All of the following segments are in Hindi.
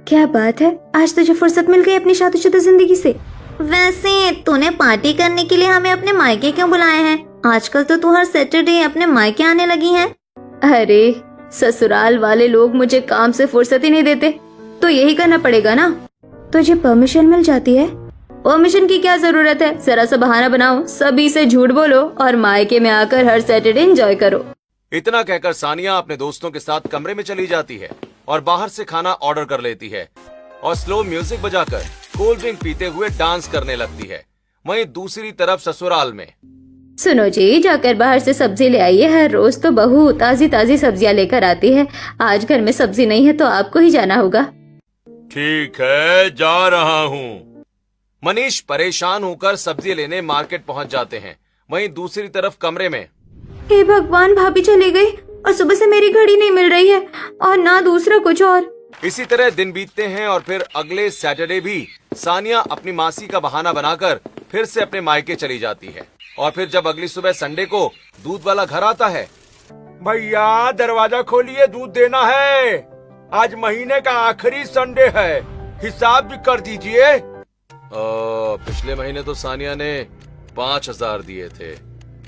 क्या बात है, आज तुझे फुर्सत मिल गई अपनी शादीशुदा जिंदगी से। वैसे तूने पार्टी करने के लिए हमें अपने मायके क्यों बुलाए हैं? आजकल तो तू हर सैटरडे अपने मायके आने लगी है। अरे ससुराल वाले लोग मुझे काम से फुर्सत ही नहीं देते, तो यही करना पड़ेगा ना। तुझे परमिशन मिल जाती है? परमिशन की क्या जरूरत है, जरा सा बहाना बनाओ, सभी से झूठ बोलो और मायके में आकर हर सैटरडे एंजॉय करो। इतना कहकर सानिया अपने दोस्तों के साथ कमरे में चली जाती है और बाहर से खाना ऑर्डर कर लेती है और स्लो म्यूजिक बजाकर कोल्ड ड्रिंक पीते हुए डांस करने लगती है। वहीं दूसरी तरफ ससुराल में, सुनो जी, जाकर बाहर से सब्जी ले आइए। हर रोज तो बहू ताजी ताजी सब्जियां लेकर आती है, आज घर में सब्जी नहीं है तो आपको ही जाना होगा। ठीक है, जा रहा हूँ। मनीष परेशान होकर सब्जी लेने मार्केट पहुंच जाते हैं। वहीं दूसरी तरफ कमरे में, हे भगवान, भाभी चली गई और सुबह से मेरी घड़ी नहीं मिल रही है और ना दूसरा कुछ और। इसी तरह दिन बीतते हैं और फिर अगले सैटरडे भी सानिया अपनी मासी का बहाना बनाकर फिर से अपने मायके चली जाती है। और फिर जब अगली सुबह संडे को दूध वाला घर आता है, भैया दरवाजा खोलिए, दूध देना है। आज महीने का आखिरी संडे है, हिसाब भी कर दीजिए। पिछले महीने तो सानिया ने 5,000 दिए थे,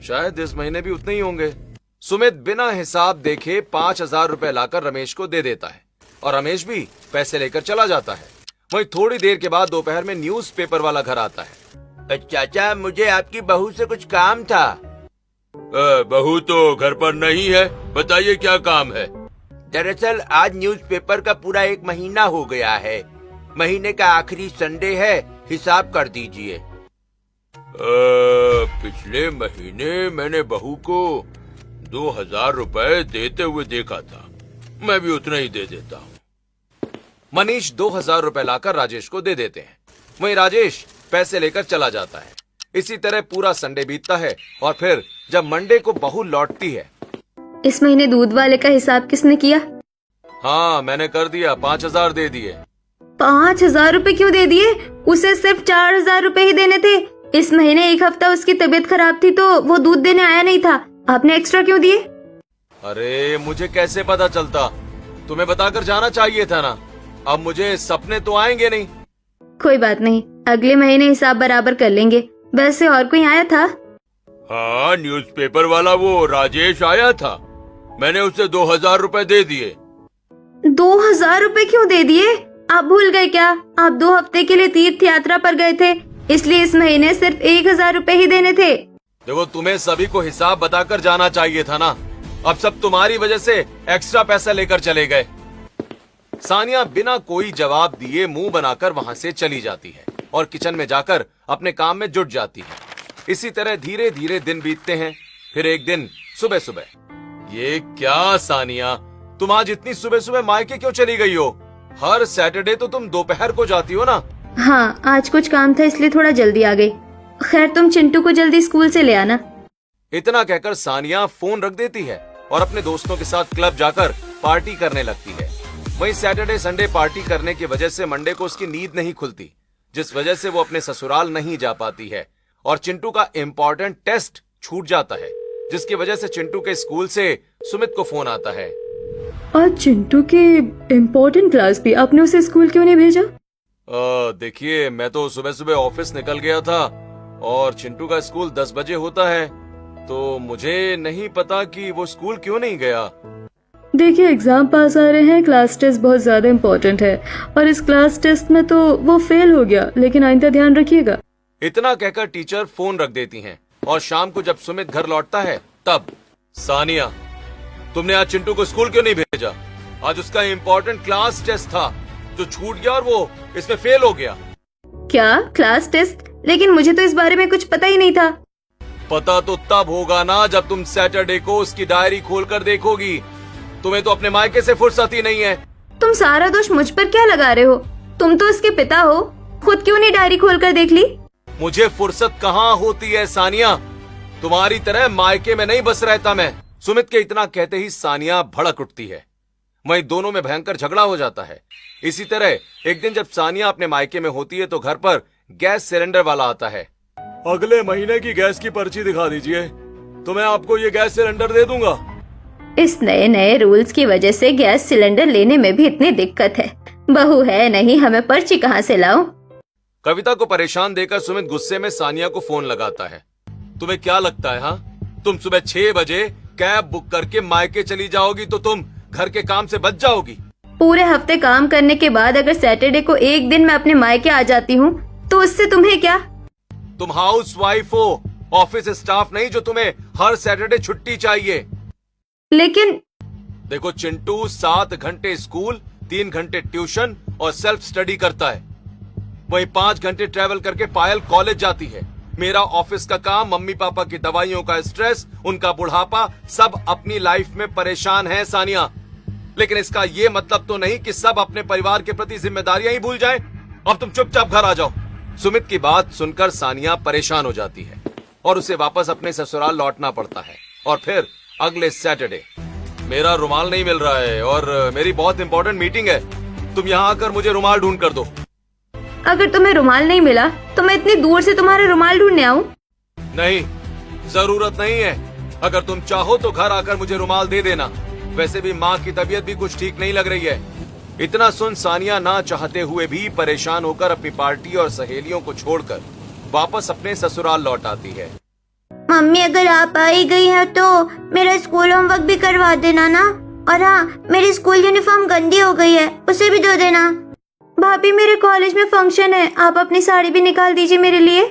शायद इस महीने भी उतने ही होंगे। सुमित बिना हिसाब देखे 5,000 रुपए लाकर रमेश को दे देता है और रमेश भी पैसे लेकर चला जाता है। वहीं थोड़ी देर के बाद दोपहर में न्यूज़पेपर वाला घर आता है। चाचा, मुझे आपकी बहू से कुछ काम था। बहू तो घर पर नहीं है, बताइए क्या काम है? दरअसल आज न्यूज़पेपर का पूरा 1 महीना हो गया है, महीने का आखिरी संडे है, हिसाब कर दीजिए। पिछले महीने मैंने बहू को 2,000 रुपए देते हुए देखा था, मैं भी उतना ही दे देता हूँ। मनीष 2,000 रुपए लाकर राजेश को दे देते हैं। वहीं राजेश पैसे लेकर चला जाता है। इसी तरह पूरा संडे बीतता है और फिर जब मंडे को बहू लौटती है, इस महीने दूध वाले का हिसाब किसने किया? हाँ मैंने कर दिया, 5,000 दे दिए। 5,000 रुपए क्यों दे दिए? उसे सिर्फ 4,000 रुपए ही देने थे। इस महीने एक हफ्ता उसकी तबीयत खराब थी तो वो दूध देने आया नहीं था, आपने एक्स्ट्रा क्यों दिए? अरे मुझे कैसे पता चलता, तुम्हें बताकर जाना चाहिए था ना। अब मुझे सपने तो आएंगे नहीं। कोई बात नहीं, अगले महीने हिसाब बराबर कर लेंगे। वैसे और कोई आया था? हाँ, न्यूज़पेपर वाला वो राजेश आया था, मैंने उसे 2,000 रुपए दे दिए। 2,000 रुपए क्यों दे दिए? आप भूल गए क्या? आप 2 हफ्ते के लिए तीर्थ यात्रा पर गए थे, इसलिए इस महीने सिर्फ 1,000 रुपए ही देने थे। देखो, तुम्हें सभी को हिसाब बताकर जाना चाहिए था ना। अब सब तुम्हारी वजह से एक्स्ट्रा पैसा लेकर चले गए। सानिया बिना कोई जवाब दिए मुंह बनाकर वहां से चली जाती है और किचन में जाकर अपने काम में जुट जाती है। इसी तरह धीरे धीरे दिन बीतते हैं। फिर एक दिन सुबह सुबह, ये क्या सानिया, तुम आज इतनी सुबह सुबह मायके क्यों चली गई हो? हर सैटरडे तो तुम दोपहर को जाती हो ना। हाँ, आज कुछ काम था इसलिए थोड़ा जल्दी आ गई। खैर, तुम चिंटू को जल्दी स्कूल से ले आना। इतना कहकर सानिया फोन रख देती है और अपने दोस्तों के साथ क्लब जाकर पार्टी करने लगती है। वहीं सैटरडे संडे पार्टी करने की वजह से मंडे को उसकी नींद नहीं खुलती, जिस वजह से वो अपने ससुराल नहीं जा पाती है और चिंटू का इम्पोर्टेंट टेस्ट छूट जाता है, जिसकी वजह से चिंटू के स्कूल से सुमित को फोन आता है। आज चिंटू की इम्पोर्टेंट क्लास थी, आपने उसे स्कूल क्यों नहीं भेजा? देखिए, मैं तो सुबह सुबह ऑफिस निकल गया था और चिंटू का स्कूल 10 बजे होता है, तो मुझे नहीं पता कि वो स्कूल क्यों नहीं गया। देखिए, एग्जाम पास आ रहे हैं, क्लास टेस्ट बहुत ज्यादा इम्पोर्टेंट है और इस क्लास टेस्ट में तो वो फेल हो गया, लेकिन आइंदा ध्यान रखिएगा। इतना कहकर टीचर फोन रख देती हैं और शाम को जब सुमित घर लौटता है तब, सानिया, तुमने आज चिंटू को स्कूल क्यों नहीं भेजा? आज उसका इम्पोर्टेंट क्लास टेस्ट था जो छूट गया और वो इसमें फेल हो गया। क्या क्लास टेस्ट? लेकिन मुझे तो इस बारे में कुछ पता ही नहीं था। पता तो तब होगा ना जब तुम सैटरडे को उसकी डायरी खोलकर देखोगी। तुम्हें तो अपने मायके से फुर्सत ही नहीं है। तुम सारा दोष मुझ पर क्या लगा रहे हो? तुम तो उसके पिता हो, खुद क्यों नहीं डायरी खोलकर देख ली? मुझे फुर्सत कहाँ होती है सानिया, तुम्हारी तरह मायके में नहीं बस रहता मैं। सुमित के इतना कहते ही सानिया भड़क उठती है। वहीं दोनों में भयंकर झगड़ा हो जाता है। इसी तरह एक दिन जब सानिया अपने मायके में होती है तो घर पर गैस सिलेंडर वाला आता है। अगले महीने की गैस की पर्ची दिखा दीजिए तो मैं आपको ये गैस सिलेंडर दे दूंगा। इस नए नए रूल्स की वजह से गैस सिलेंडर लेने में भी इतनी दिक्कत है। बहू है नहीं, हमें पर्ची कहाँ से लाऊं? कविता को परेशान देकर सुमित गुस्से में सानिया को फोन लगाता है। तुम्हें क्या लगता है, हाँ? तुम सुबह 6 बजे कैब बुक करके मायके चली जाओगी तो तुम घर के काम से बच जाओगी। पूरे हफ्ते काम करने के बाद अगर सैटरडे को एक दिन मैं अपने मायके आ जाती हूँ तो उससे तुम्हें क्या? तुम हाउस वाइफ हो, ऑफिस स्टाफ नहीं जो तुम्हें हर सैटरडे छुट्टी चाहिए। लेकिन देखो चिंटू 7 घंटे स्कूल, 3 घंटे ट्यूशन और सेल्फ स्टडी करता है। वहीं 5 घंटे ट्रैवल करके पायल कॉलेज जाती है। मेरा ऑफिस का काम, मम्मी पापा की दवाइयों का स्ट्रेस, उनका बुढ़ापा, सब अपनी लाइफ में परेशान है सानिया। लेकिन इसका ये मतलब तो नहीं कि सब अपने परिवार के प्रति जिम्मेदारियां ही भूल जाएं। अब तुम चुपचाप घर आ जाओ। सुमित की बात सुनकर सानिया परेशान हो जाती है और उसे वापस अपने ससुराल लौटना पड़ता है। और फिर अगले सैटरडे, मेरा रुमाल नहीं मिल रहा है और मेरी बहुत इंपॉर्टेंट मीटिंग है। तुम यहाँ आकर मुझे रुमाल ढूंढ कर दो। अगर तुम्हें रुमाल नहीं मिला तो मैं इतनी दूर से तुम्हारे रुमाल ढूंढने आऊं? नहीं, जरूरत नहीं है। अगर तुम चाहो तो घर आकर मुझे रुमाल दे देना। वैसे भी माँ की तबीयत भी कुछ ठीक नहीं लग रही है। इतना सुन सानिया ना चाहते हुए भी परेशान होकर अपनी पार्टी और सहेलियों को छोड़कर वापस अपने ससुराल लौट आती है। मम्मी अगर आप आई गई है तो मेरा स्कूल होमवर्क भी करवा देना ना। और हाँ, मेरी स्कूल यूनिफॉर्म गंदी हो गई है, उसे भी धो देना। भाभी मेरे कॉलेज में फंक्शन है, आप अपनी साड़ी भी निकाल दीजिए मेरे लिए।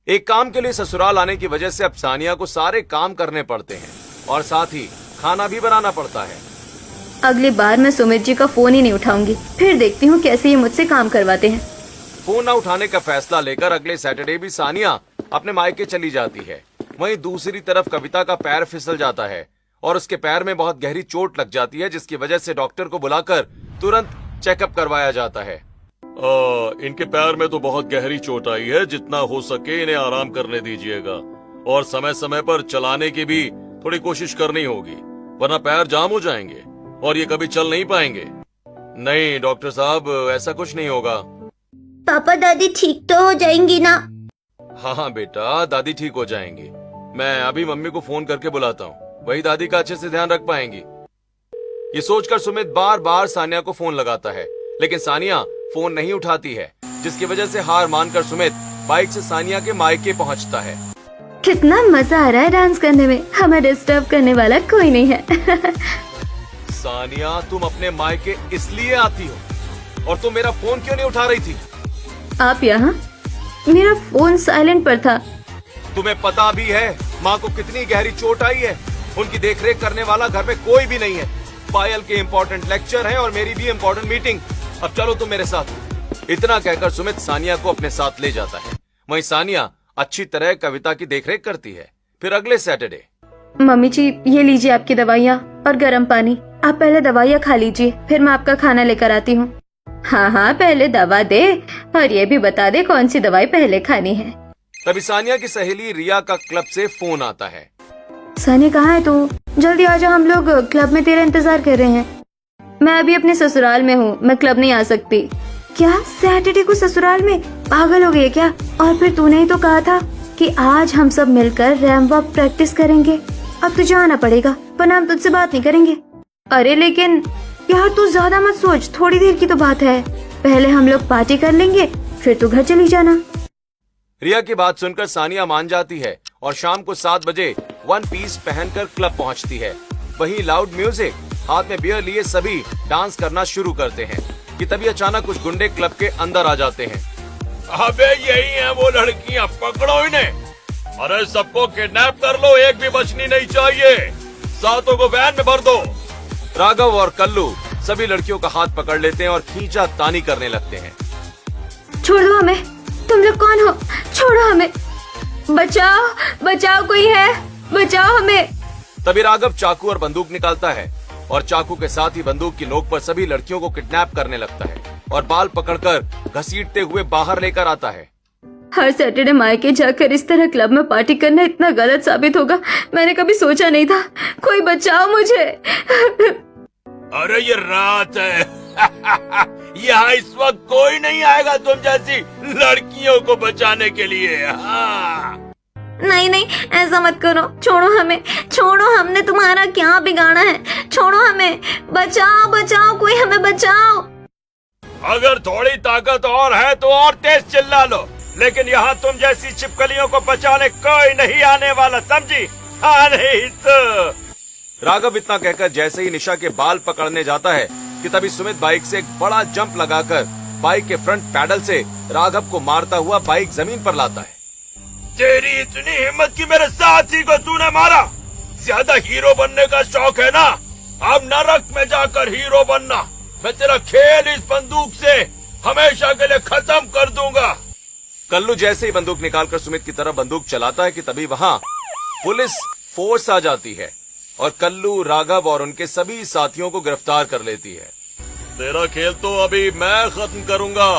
एक काम के लिए ससुराल आने की वजह से अब सानिया को सारे काम करने पड़ते हैं और साथ ही खाना भी बनाना पड़ता है। अगली बार मैं सुमित जी का फोन ही नहीं उठाऊंगी, फिर देखती हूँ कैसे ये मुझसे काम करवाते हैं। फोन न उठाने का फैसला लेकर अगले सैटरडे भी सानिया अपने मायके चली जाती है। वहीं दूसरी तरफ कविता का पैर फिसल जाता है और उसके पैर में बहुत गहरी चोट लग जाती है, जिसकी वजह से डॉक्टर को बुलाकर तुरंत चेकअप करवाया जाता है। इनके पैर में तो बहुत गहरी चोट आई है, जितना हो सके इन्हें आराम करने दीजिएगा और समय समय पर चलाने की भी थोड़ी कोशिश करनी होगी, वरना पैर जाम हो जाएंगे और ये कभी चल नहीं पाएंगे। नहीं डॉक्टर साहब, ऐसा कुछ नहीं होगा। पापा दादी ठीक तो हो जाएंगी ना? हाँ बेटा, दादी ठीक हो जाएंगी। मैं अभी मम्मी को फोन करके बुलाता हूँ, वही दादी का अच्छे से ध्यान रख पाएंगी। ये सोचकर सुमित बार बार सानिया को फोन लगाता है, लेकिन सानिया फोन नहीं उठाती है, जिसकी वजह से हार मानकर सुमित बाइक से सानिया के मायके पहुंचता है। कितना मजा आ रहा है डांस करने में, हमें डिस्टर्ब करने वाला कोई नहीं है। सानिया, तुम अपने मायके इसलिए आती हो और तुम मेरा फोन क्यों नहीं उठा रही थी? आप यहाँ? मेरा फोन साइलेंट पर था। तुम्हें पता भी है माँ को कितनी गहरी चोट आई है। उनकी देखरेख करने वाला घर में कोई भी नहीं है। पायल के इम्पोर्टेंट लेक्चर है और मेरी भी इम्पोर्टेंट मीटिंग। अब चलो तुम मेरे साथ। इतना कहकर सुमित सानिया को अपने साथ ले जाता है। वहीं सानिया अच्छी तरह कविता की देखरेख करती है। फिर अगले सैटरडे, मम्मी जी ये लीजिए आपकी दवाइयाँ और गर्म पानी। आप पहले दवाइयाँ खा लीजिए, फिर मैं आपका खाना लेकर आती हूँ। हाँ हाँ, पहले दवा दे और ये भी बता दे कौन सी दवाई पहले खानी है। तभी सानिया की सहेली रिया का क्लब से फोन आता है। सानिया कहाँ है तू? जल्दी आजा, हम लोग क्लब में तेरा इंतजार कर रहे हैं। मैं अभी अपने ससुराल में हूँ, मैं क्लब नहीं आ सकती। क्या सैटरडे को ससुराल में? पागल हो गई क्या? और फिर तूने ही तो कहा था कि आज हम सब मिलकर रैंप वॉक प्रैक्टिस करेंगे। अब तुझे आना पड़ेगा, वरना हम तुझसे बात नहीं करेंगे। अरे लेकिन यार तू ज्यादा मत सोच, थोड़ी देर की तो बात है। पहले हम लोग पार्टी कर लेंगे, फिर तू घर चली जाना। रिया की बात सुनकर सानिया मान जाती है और शाम को 7 बजे वन पीस पहनकर क्लब पहुंचती है। वहीं लाउड म्यूजिक, हाथ में बियर लिए सभी डांस करना शुरू करते हैं कि तभी अचानक कुछ गुंडे क्लब के अंदर आ जाते हैं। अबे यही है वो लड़कियां, पकड़ो इन्हें। अरे सबको किडनैप कर लो, एक भी बचनी नहीं चाहिए। सातों को वैन में भर दो। राघव और कल्लू सभी लड़कियों का हाथ पकड़ लेते हैं और खींचा तानी करने लगते हैं। छोड़ दो हमें, तुम लोग कौन हो? छोड़ो हमें, बचाओ बचाओ, कोई है, बचाओ हमें। तभी राघव चाकू और बंदूक निकालता है और चाकू के साथ ही बंदूक की नोक पर सभी लड़कियों को किडनैप करने लगता है और बाल पकड़कर घसीटते हुए बाहर लेकर आता है। हर सैटरडे मायके जाकर इस तरह क्लब में पार्टी करना इतना गलत साबित होगा मैंने कभी सोचा नहीं था। कोई बचाओ मुझे। अरे ये रात है। यहाँ इस वक्त कोई नहीं आएगा तुम जैसी लड़कियों को बचाने के लिए। हाँ। नहीं नहीं, ऐसा मत करो, छोड़ो हमें, छोड़ो, हमने तुम्हारा क्या बिगाड़ा है, छोड़ो हमें, बचाओ बचाओ, कोई हमें बचाओ। अगर थोड़ी ताकत और है तो और तेज चिल्ला लो, लेकिन यहाँ तुम जैसी छिपकलियों को बचाने कोई नहीं आने वाला, समझी? हाँ नहीं तो। राघव इतना कहकर जैसे ही निशा के बाल पकड़ने जाता है कि तभी सुमित बाइक से एक बड़ा जंप लगाकर बाइक के फ्रंट पैडल से राघव को मारता हुआ बाइक जमीन पर लाता है। तेरी इतनी हिम्मत कि मेरे साथी को तूने मारा? ज्यादा हीरो बनने का शौक है ना? अब नरक में जाकर हीरो बनना। मैं तेरा खेल इस बंदूक से हमेशा के लिए खत्म कर दूंगा। कल्लू जैसे ही बंदूक निकालकर सुमित की तरफ बंदूक चलाता है कि तभी वहाँ पुलिस फोर्स आ जाती है और कल्लू, राघव और उनके सभी साथियों को गिरफ्तार कर लेती है। तेरा खेल तो अभी मैं खत्म करूंगा।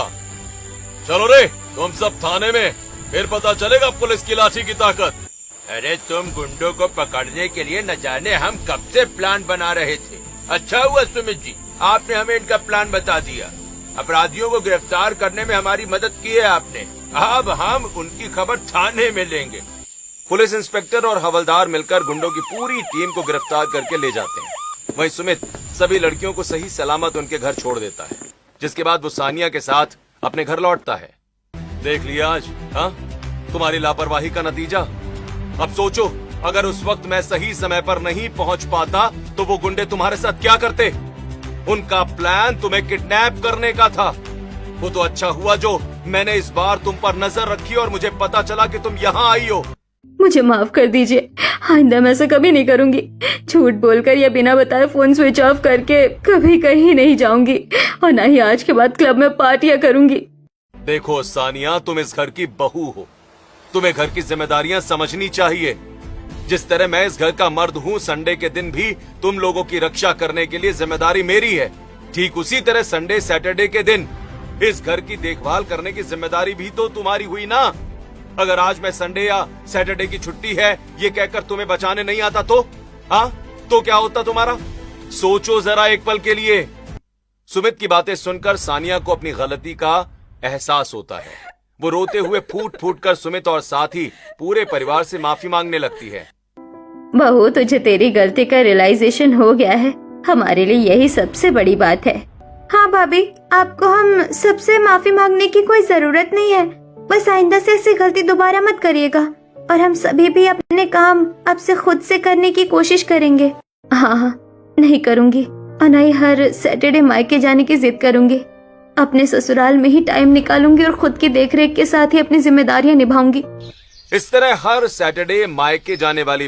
चलो रे, तुम सब थाने में, फिर पता चलेगा पुलिस की लाठी की ताकत। अरे तुम गुंडों को पकड़ने के लिए न जाने हम कब से प्लान बना रहे थे। अच्छा हुआ सुमित जी, आपने हमें इनका प्लान बता दिया। अपराधियों को गिरफ्तार करने में हमारी मदद की है आपने। अब हम उनकी खबर थाने में लेंगे। पुलिस इंस्पेक्टर और हवलदार मिलकर गुंडों की पूरी टीम को गिरफ्तार करके ले जाते हैं। वहीं सुमित सभी लड़कियों को सही सलामत उनके घर छोड़ देता है, जिसके बाद वो सानिया के साथ अपने घर लौटता है। देख लिया आज, हाँ, तुम्हारी लापरवाही का नतीजा। अब सोचो, अगर उस वक्त मैं सही समय पर नहीं पहुंच पाता तो वो गुंडे तुम्हारे साथ क्या करते? उनका प्लान तुम्हें किडनैप करने का था। वो तो अच्छा हुआ जो मैंने इस बार तुम पर नजर रखी और मुझे पता चला कि तुम यहाँ आई हो। मुझे माफ कर दीजिए, आइंदा मैं ऐसा कभी नहीं करूंगी। झूठ बोलकर या बिना बताए फोन स्विच ऑफ करके कभी कहीं नहीं जाऊंगी और ना ही आज के बाद क्लब में पार्टियां करूंगी। देखो सानिया, तुम इस घर की बहू हो, तुम्हें घर की जिम्मेदारियां समझनी चाहिए। जिस तरह मैं इस घर का मर्द हूँ, संडे के दिन भी तुम लोगों की रक्षा करने के लिए जिम्मेदारी मेरी है। ठीक उसी तरह संडे सैटरडे के दिन इस घर की देखभाल करने की जिम्मेदारी भी तो तुम्हारी हुई ना। अगर आज मैं संडे या सैटरडे की छुट्टी है ये कहकर तुम्हें बचाने नहीं आता तो हाँ, तो क्या होता तुम्हारा? सोचो जरा एक पल के लिए। सुमित की बातें सुनकर सानिया को अपनी गलती का एहसास होता है। वो रोते हुए फूट फूट कर सुमित और साथ ही पूरे परिवार से माफी मांगने लगती है। बहू, तुझे तेरी गलती का रियलाइजेशन हो गया है, हमारे लिए यही सबसे बड़ी बात है। हाँ भाभी, आपको हम सबसे माफी मांगने की कोई जरूरत नहीं है। बस आइंदा से ऐसी गलती दोबारा मत करिएगा और हम सभी भी अपने काम अब से खुद से करने की कोशिश करेंगे। हाँ हाँ, नहीं करूँगी और न ही हर सैटरडे मायके जाने की जिद करूँगी। अपने ससुराल में ही टाइम निकालूंगी और खुद की देखरेख के साथ ही अपनी जिम्मेदारियां निभाऊंगी। इस तरह हर सैटरडे मायके जाने वाली